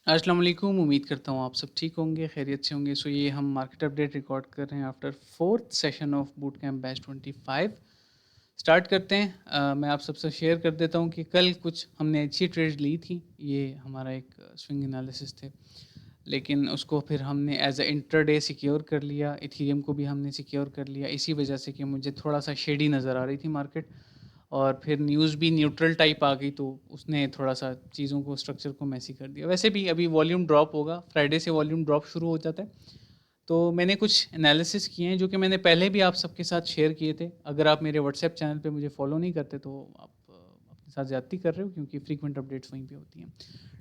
अस्सलाम वालेकुम। उम्मीद करता हूँ आप सब ठीक होंगे, खैरियत से होंगे। सो ये हम मार्केट अपडेट रिकॉर्ड कर रहे हैं after 4th session of boot camp batch 25। Start करते हैं। मैं आप सबसे शेयर कर देता हूँ कि कल कुछ हमने अच्छी ट्रेड ली थी। ये हमारा एक स्विंग एनालिसिस थे, लेकिन उसको फिर हमने एज अ इंट्राडे सिक्योर कर लिया। इथेरियम को भी हमने सिक्योर कर लिया इसी वजह से कि मुझे थोड़ा सा शेडी नज़र आ रही थी मार्केट, और फिर न्यूज़ भी न्यूट्रल टाइप आ गई, तो उसने थोड़ा सा चीज़ों को, स्ट्रक्चर को मैसी कर दिया। वैसे भी अभी वॉल्यूम ड्रॉप होगा, फ्राइडे से वॉल्यूम ड्रॉप शुरू हो जाता है। तो मैंने कुछ एनालिसिस किए हैं जो कि मैंने पहले भी आप सबके साथ शेयर किए थे। अगर आप मेरे व्हाट्सएप चैनल पे मुझे फॉलो नहीं करते तो आप अपने साथ ज़्यादती कर रहे हो, क्योंकि फ्रीक्वेंट अपडेट्स वहीं पे होती हैं।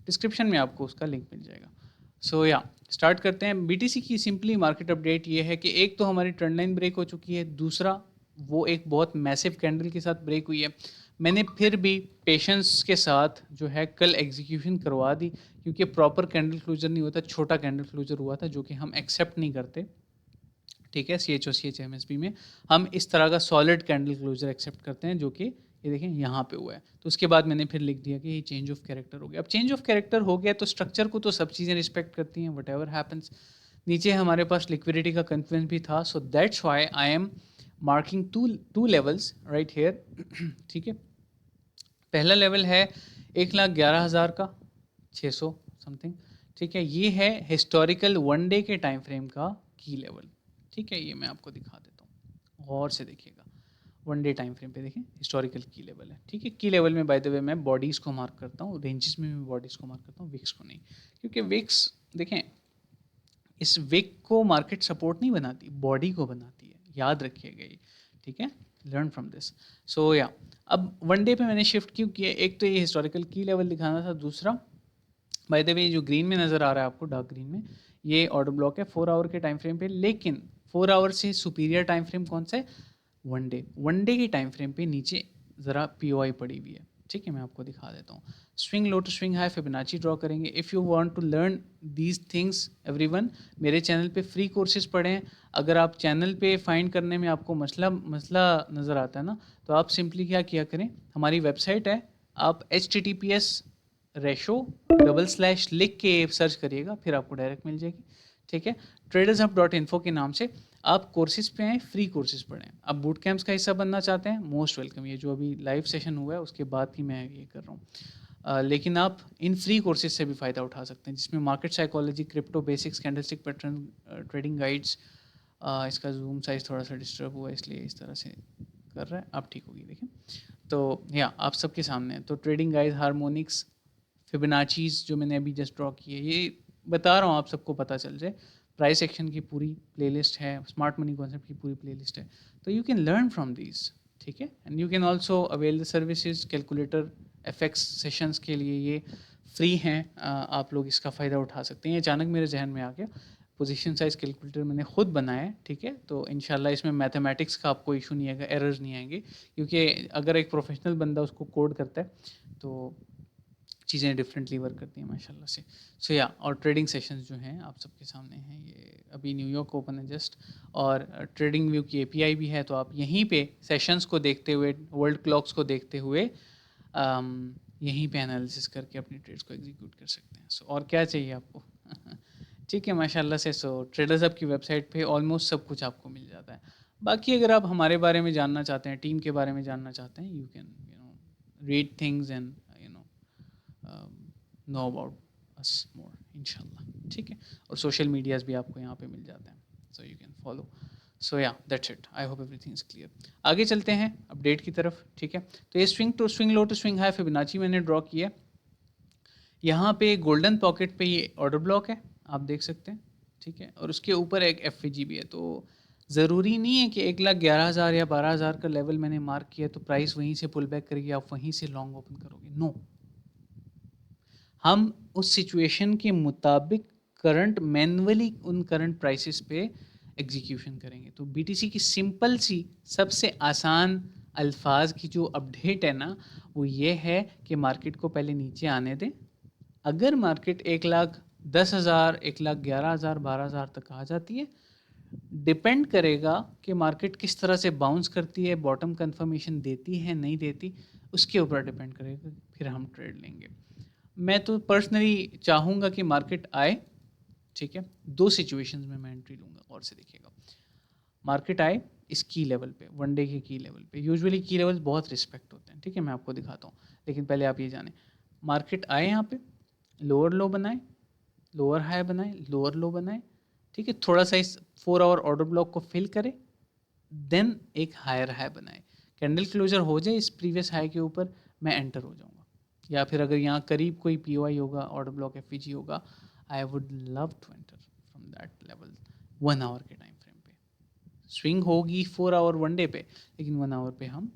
डिस्क्रिप्शन में आपको उसका लिंक मिल जाएगा। सो या स्टार्ट करते हैं। बीटीसी की सिंपली मार्केट अपडेट ये है कि एक तो हमारी ट्रेंड लाइन ब्रेक हो चुकी है, दूसरा वो एक बहुत मैसिव कैंडल के साथ ब्रेक हुई है। मैंने फिर भी पेशेंस के साथ जो है कल एग्जीक्यूशन करवा दी, क्योंकि प्रॉपर कैंडल क्लोजर नहीं होता, छोटा कैंडल क्लोजर हुआ था जो कि हम एक्सेप्ट नहीं करते। ठीक है, CHO CHMSB में हम इस तरह का सॉलिड कैंडल क्लोजर एक्सेप्ट करते हैं, जो कि ये देखें यहाँ पे हुआ है। तो उसके बाद मैंने फिर लिख दिया कि ये चेंज ऑफ कैरेक्टर हो गया। अब चेंज ऑफ कैरेक्टर हो गया तो स्ट्रक्चर को तो सब चीज़ें रिस्पेक्ट करती हैं, वट एवर हैपन्स। नीचे हमारे पास लिक्विडिटी का कन्फ्लुएंस भी था, so that's why I am marking two levels right here. ठीक है, पहला लेवल है 1,11,000 का 600 समथिंग। ठीक है, ये है हिस्टोरिकल वन डे के टाइम फ्रेम का की लेवल। ठीक है, ये मैं आपको दिखा देता हूँ, गौर से देखिएगा। वन डे टाइम फ्रेम पे देखें, हिस्टोरिकल की लेवल है। ठीक है, की लेवल में बाय द वे मैं बॉडीज़ को मार्क करता हूँ, रेंजेस में मैं बॉडीज़ को मार्क करता हूँ, विक्स को नहीं। क्योंकि विक्स देखें, इस विक को मार्केट सपोर्ट नहीं बनाती, बॉडी को बनाती है, याद रखिएगा ये। ठीक है, लर्न फ्रॉम दिस। सो या अब वन डे पे मैंने शिफ्ट क्यों किया, एक तो ये हिस्टोरिकल की लेवल दिखाना था, दूसरा बाय द वे जो ग्रीन में नज़र आ रहा है आपको, डार्क ग्रीन में, ये ऑर्डर ब्लॉक है 4 आवर के टाइम फ्रेम पे। लेकिन 4 आवर से सुपीरियर टाइम फ्रेम कौन सा है? वन डे के टाइम फ्रेम पे नीचे ज़रा POI पड़ी हुई है। ठीक है, मैं आपको दिखा देता हूँ। Swing low to swing high Fibonacci draw करेंगे। If you want to learn these things everyone, मेरे चैनल पे फ्री कोर्सेज पढ़ें। अगर आप चैनल पे फाइंड करने में आपको मसला मसला नज़र आता है ना, तो आप सिंपली क्या किया करें, हमारी वेबसाइट है, आप https:// लिख के सर्च करिएगा, फिर आपको डायरेक्ट मिल जाएगी। ठीक है, tradershub.info के नाम से आप कोर्सेज पे आएँ, फ्री कोर्सेज पढ़ें। अब बूट कैंप्स का हिस्सा बनना चाहते हैं, मोस्ट वेलकम। ये जो अभी लाइव सेशन हुआ है उसके बाद ही मैं ये कर रहा हूँ। लेकिन आप इन फ्री कोर्सेज से भी फ़ायदा उठा सकते हैं, जिसमें market psychology, crypto basics, candlestick pattern, trading guides. इसका जूम साइज़ थोड़ा सा डिस्टर्ब हुआ, इसलिए इस तरह से कर रहा है। अब ठीक होगी, देखें। तो या आप सबके सामने है। तो ट्रेडिंग गाइड, हार्मोनिक्स, फिबोनाचीज़ जो मैंने अभी जस्ट ड्रॉ की है, ये बता रहा हूँ आप सबको पता चल जाए। प्राइस एक्शन की पूरी प्लेलिस्ट है, स्मार्ट मनी कॉन्सेप्ट की पूरी प्लेलिस्ट है, तो you can learn from these. ठीक है, and you can also avail the services. Calculator FX sessions के लिए ये फ्री हैं, आप लोग इसका फ़ायदा उठा सकते हैं। ये अचानक मेरे जहन में आ गया। पोजीशन साइज कैलकुलेटर मैंने खुद बनाया है। ठीक है, तो इंशाल्लाह इसमें मैथमेटिक्स का आपको इशू नहीं आएगा, एरर्स नहीं आएंगे, क्योंकि अगर एक प्रोफेशनल बंदा उसको कोड करता है तो चीज़ें डिफरेंटली वर्क करती हैं माशाल्लाह से। सो या और ट्रेडिंग सेशंस जो हैं आप सबके सामने हैं, ये अभी न्यूयॉर्क ओपन है जस्ट, और ट्रेडिंग व्यू की API भी है, तो आप यहीं पे सेशंस को देखते हुए, वर्ल्ड क्लॉक्स को देखते हुए यहीं पे एनालिसिस करके अपनी ट्रेड्स को एग्जीक्यूट कर सकते हैं। सो और क्या चाहिए आपको? ठीक है, माशाल्लाह से। सो ट्रेडर्स हब की वेबसाइट पे ऑलमोस्ट सब कुछ आपको मिल जाता है। बाकी अगर आप हमारे बारे में जानना चाहते हैं, टीम के बारे में जानना चाहते हैं, you can read things and know about us more इंशाल्लाह। ठीक है, और सोशल मीडियाज़ भी आपको यहाँ पे मिल जाते हैं, सो यू कैन फॉलो। सो या that's it, I hope everything is clear. आगे चलते हैं अपडेट की तरफ। ठीक है, तो ये swing low to swing high Fibonacci मैंने ड्रॉ किया। यहाँ पे गोल्डन पॉकेट पे ये ऑर्डर ब्लॉक है, आप देख सकते हैं। ठीक है, और उसके ऊपर एक FVG भी है। तो ज़रूरी नहीं है कि 1,11,000 या 12,000 का लेवल मैंने मार्क किया तो प्राइस वहीं से पुल बैक करेगी, आप वहीं से लॉन्ग ओपन करोगे। नो, हम उस सिचुएशन के मुताबिक करंट मैनुअली उन करंट प्राइसेस पे एग्जीक्यूशन करेंगे। तो BTC की सिंपल सी सबसे आसान अल्फाज की जो अपडेट है ना, वो ये है कि मार्केट को पहले नीचे आने दें। अगर मार्केट 1,10,000, 1,11,000, 12,000 तक आ जाती है, डिपेंड करेगा कि मार्केट किस तरह से बाउंस करती है, बॉटम कंफर्मेशन देती है नहीं देती, उसके ऊपर डिपेंड करेगा, फिर हम ट्रेड लेंगे। मैं तो पर्सनली चाहूँगा कि मार्केट आए, ठीक है। दो सिचुएशंस में मैं एंट्री लूँगा, और से देखिएगा। मार्केट आए इस की लेवल पे, वन डे के की लेवल पे, यूजुअली की लेवल बहुत रिस्पेक्ट होते हैं, ठीक है। मैं आपको दिखाता हूँ, लेकिन पहले आप ये जानें, मार्केट आए यहाँ पे, लोअर लो बनाए, लोअर हाई बनाए, लोअर लो बनाए, ठीक है। थोड़ा सा इस 4 आवर ऑर्डर ब्लॉक को फिल करे, देन एक हायर हाई बनाए, कैंडल क्लोजर हो जाए इस प्रीवियस हाई के ऊपर, मैं एंटर हो जाऊँगा। या फिर अगर यहाँ करीब कोई पीओआई होगा, ऑर्डर ब्लॉक एफईजी होगा, I would love to enter from that level 1 hour के टाइम फ्रेम पे। स्विंग होगी 4 आवर वन डे पे, लेकिन 1 आवर पे हम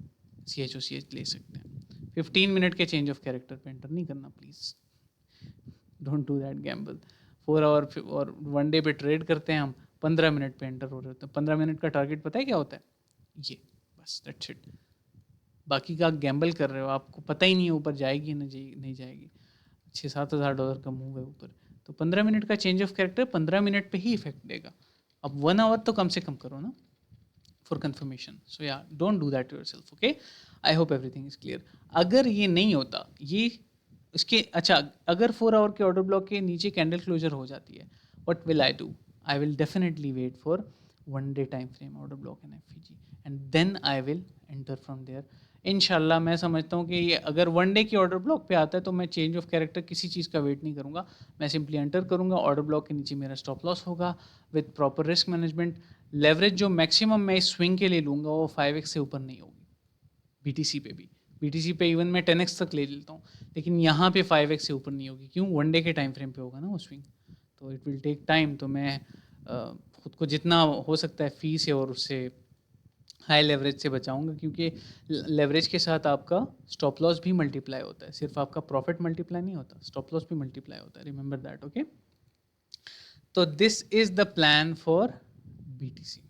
CHOCH ले सकते हैं। 15 मिनट के चेंज ऑफ कैरेक्टर पे एंटर नहीं करना please, don't do that gamble. 4 hour और वन डे पे ट्रेड करते हैं हम, 15 मिनट पे एंटर हो रहे होते हैं। 15 मिनट का टारगेट पता है क्या होता है? ये बस, दैट्स इट। बाकी का गैम्बल कर रहे हो, आपको पता ही नहीं है ऊपर जाएगी नहीं जाएगी। 6-7 हज़ार डॉलर का मूव है ऊपर, तो 15 मिनट का चेंज ऑफ कैरेक्टर 15 मिनट पे ही इफेक्ट देगा। अब 1 आवर तो कम से कम करो ना, for confirmation. So yeah don't do that yourself, okay. I hope everything is clear. अगर ये नहीं होता, ये इसके अच्छा, अगर 4 आवर के ऑर्डर ब्लॉक के नीचे कैंडल क्लोजर हो जाती है, what will I do? I will definitely wait for one day time frame order block in FEG, and then I will enter from there. इंशाल्लाह मैं समझता हूँ कि ये अगर वन डे की ऑर्डर ब्लॉक पे आता है तो मैं चेंज ऑफ कैरेक्टर किसी चीज़ का वेट नहीं करूँगा, मैं सिंपली एंटर करूँगा। ऑर्डर ब्लॉक के नीचे मेरा स्टॉप लॉस होगा with proper risk management. Leverage जो मैक्सिमम मैं इस स्विंग के लिए लूँगा वो 5x से ऊपर नहीं होगी। बीटीसी पे भी, बीटीसी पे इवन मैं 10x तक ले लेता हूँ, लेकिन यहाँ पे 5x से ऊपर नहीं होगी। क्यों? वन डे के टाइम फ्रेम पे होगा ना वो स्विंग, तो इट विल टेक टाइम। तो मैं खुद को जितना हो सकता है फी से और उससे हाई लेवरेज से बचाऊंगा, क्योंकि लेवरेज के साथ आपका स्टॉप लॉस भी मल्टीप्लाई होता है, सिर्फ आपका प्रॉफिट मल्टीप्लाई नहीं होता, स्टॉप लॉस भी मल्टीप्लाई होता है। Remember that, okay. तो this is the plan for BTC,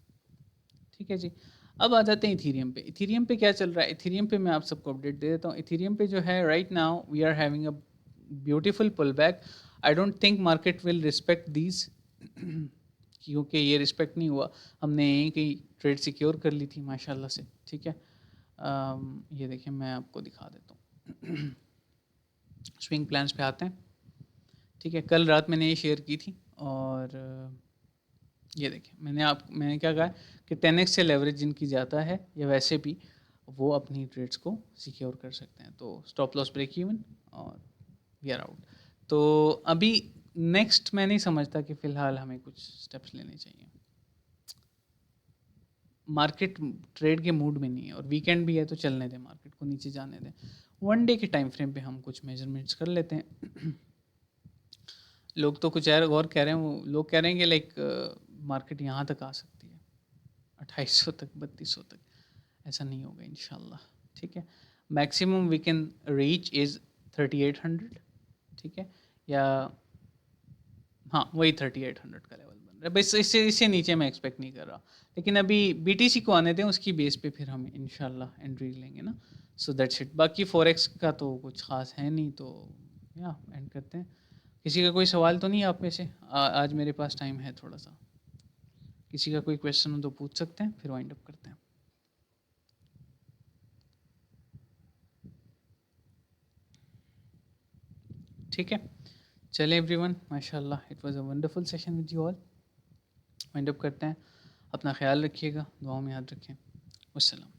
ठीक है जी। अब आ जाते हैं इथीरियम पे। इथीरियम पे क्या चल रहा है? इथीरियम पे मैं आप सबको अपडेट दे देता हूँ। इथीरियम पे जो है right now we are having a beautiful pull back. I don't think market will respect these, क्योंकि ये रिस्पेक्ट नहीं हुआ। हमने यहीं कहीं ट्रेड सिक्योर कर ली थी माशाल्लाह से, ठीक है। ये देखिए मैं आपको दिखा देता हूँ। स्विंग प्लान्स पे आते हैं, ठीक है। कल रात मैंने ये शेयर की थी, और ये देखिए मैंने क्या कहा कि 10x से लेवरेज जिनकी जाता है या वैसे भी, वो अपनी ट्रेड्स को सिक्योर कर सकते हैं। तो स्टॉप लॉस ब्रेक इवन और वी आर आउट। तो अभी नेक्स्ट मैं नहीं समझता कि फ़िलहाल हमें कुछ स्टेप्स लेने चाहिए। मार्केट ट्रेड के मूड में नहीं है, और वीकेंड भी है, तो चलने दें, मार्केट को नीचे जाने दें। वन डे के टाइम फ्रेम पे हम कुछ मेजरमेंट्स कर लेते हैं। लोग तो कुछ और कह रहे हैं, वो लोग कह रहे हैं कि लाइक मार्केट यहाँ तक आ सकती है, 2800 तक, 3200 तक। ऐसा नहीं होगा इंशाल्लाह, ठीक है। Maximum we can reach is 3800, ठीक है। या हाँ, वही 3800 का लेवल बन रहा है, बस इससे नीचे मैं एक्सपेक्ट नहीं कर रहा। लेकिन अभी बीटीसी को आने दें, उसकी बेस पे फिर हम इंशाल्लाह एंट्री लेंगे ना। So that's it. बाकी फॉरेक्स का तो कुछ खास है नहीं, तो या एंड करते हैं। किसी का कोई सवाल तो नहीं आप में से? आज मेरे पास टाइम है थोड़ा सा, किसी का कोई क्वेश्चन हो तो पूछ सकते हैं, फिर वाइंड अप करते हैं। ठीक है, चलें एवरीवन, माशाल्लाह it was a wonderful session with you all. Wind up करते हैं। अपना ख्याल रखिएगा, दुआओं में याद रखें। वस्सलाम।